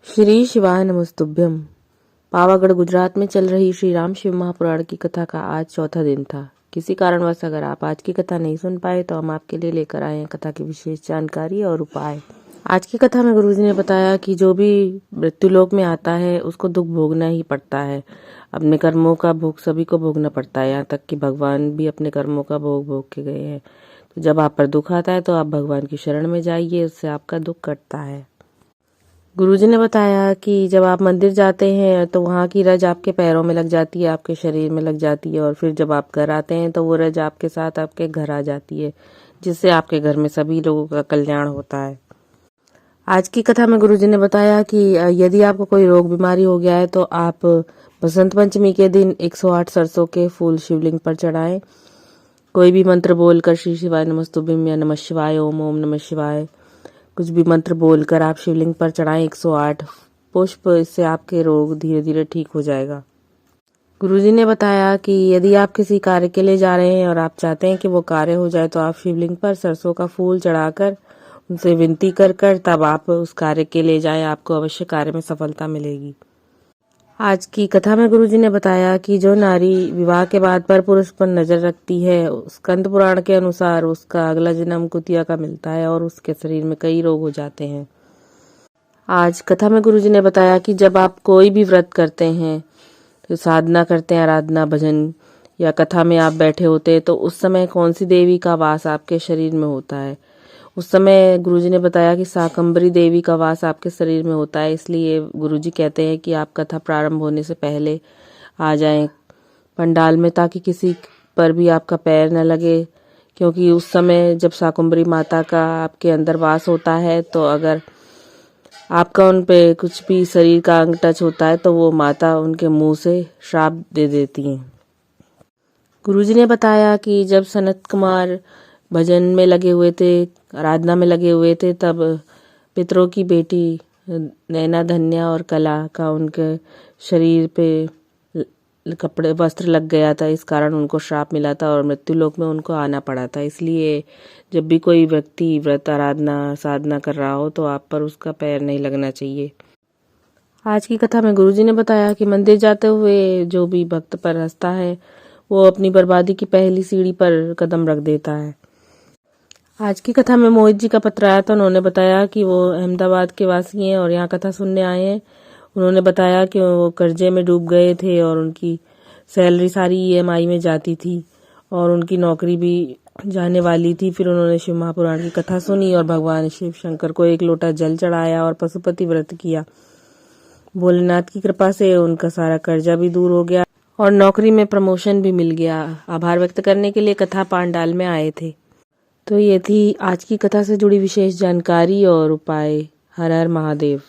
श्री शिवाय नमस्तुभ्यम। पावागढ़ गुजरात में चल रही श्री राम शिव महापुराण की कथा का आज चौथा दिन था। किसी कारणवश अगर आप आज की कथा नहीं सुन पाए तो हम आपके लिए लेकर आए हैं कथा की विशेष जानकारी और उपाय। आज की कथा में गुरुजी ने बताया कि जो भी मृत्युलोक में आता है उसको दुख भोगना ही पड़ता है। अपने कर्मों का भोग सभी को भोगना पड़ता है, यहाँ तक कि भगवान भी अपने कर्मों का भोग के गए हैं। तो जब आप पर दुख आता है तो आप भगवान की शरण में जाइए, उससे आपका दुख कटता है। गुरुजी ने बताया कि जब आप मंदिर जाते हैं तो वहाँ की रज आपके पैरों में लग जाती है, आपके शरीर में लग जाती है, और फिर जब आप घर आते हैं तो वो रज आपके साथ आपके घर आ जाती है, जिससे आपके घर में सभी लोगों का कल्याण होता है। आज की कथा में गुरुजी ने बताया कि यदि आपको कोई रोग बीमारी हो गया है तो आप बसंत पंचमी के दिन 108 सरसों के फूल शिवलिंग पर चढ़ाएं। कोई भी मंत्र बोलकर श्री शिवाय नमस्तुभ्यम या नमः शिवाय, ओम ओम नमः शिवाय, कुछ भी मंत्र बोलकर आप शिवलिंग पर चढ़ाएं 108 पुष्प। इससे आपके रोग धीरे धीरे ठीक हो जाएगा। गुरुजी ने बताया कि यदि आप किसी कार्य के लिए जा रहे हैं और आप चाहते हैं कि वो कार्य हो जाए तो आप शिवलिंग पर सरसों का फूल चढ़ाकर उनसे विनती कर तब आप उस कार्य के लिए जाएं, आपको अवश्य कार्य में सफलता मिलेगी। आज की कथा में गुरुजी ने बताया कि जो नारी विवाह के बाद पर पुरुष पर नजर रखती है, स्कंद पुराण के अनुसार उसका अगला जन्म कुतिया का मिलता है और उसके शरीर में कई रोग हो जाते हैं। आज कथा में गुरुजी ने बताया कि जब आप कोई भी व्रत करते हैं, तो साधना करते हैं, आराधना, भजन या कथा में आप बैठे होते हैं, तो उस समय कौन सी देवी का वास आपके शरीर में होता है। उस समय गुरुजी ने बताया कि शाकंभरी देवी का वास आपके शरीर में होता है। इसलिए गुरुजी कहते हैं कि आप कथा प्रारंभ होने से पहले आ जाएं पंडाल में, ताकि किसी पर भी आपका पैर न लगे, क्योंकि उस समय जब शाकंभरी माता का आपके अंदर वास होता है तो अगर आपका उन पे कुछ भी शरीर का अंग टच होता है तो वो माता उनके मुंह से श्राप दे देती हैं। गुरुजी ने बताया कि जब सनत कुमार भजन में लगे हुए थे, आराधना में लगे हुए थे, तब पितरों की बेटी नैना धन्या और कला का उनके शरीर पे कपड़े वस्त्र लग गया था। इस कारण उनको श्राप मिला था और मृत्युलोक में उनको आना पड़ा था। इसलिए जब भी कोई व्यक्ति व्रत, आराधना, साधना कर रहा हो तो आप पर उसका पैर नहीं लगना चाहिए। आज की कथा में गुरुजी ने बताया कि मंदिर जाते हुए जो भी भक्त पर हंसता है वो अपनी बर्बादी की पहली सीढ़ी पर कदम रख देता है। आज की कथा में मोहित जी का पत्र आया था। उन्होंने बताया कि वो अहमदाबाद के वासी हैं और यहाँ कथा सुनने आए हैं। उन्होंने बताया कि वो कर्जे में डूब गए थे और उनकी सैलरी सारी ईएमआई में जाती थी और उनकी नौकरी भी जाने वाली थी। फिर उन्होंने शिव महापुराण की कथा सुनी और भगवान शिव शंकर को एक लोटा जल चढ़ाया और पशुपति व्रत किया। भोलेनाथ की कृपा से उनका सारा कर्जा भी दूर हो गया और नौकरी में प्रमोशन भी मिल गया। आभार व्यक्त करने के लिए कथा पांडाल में आए थे। तो ये थी आज की कथा से जुड़ी विशेष जानकारी और उपाय। हर हर महादेव।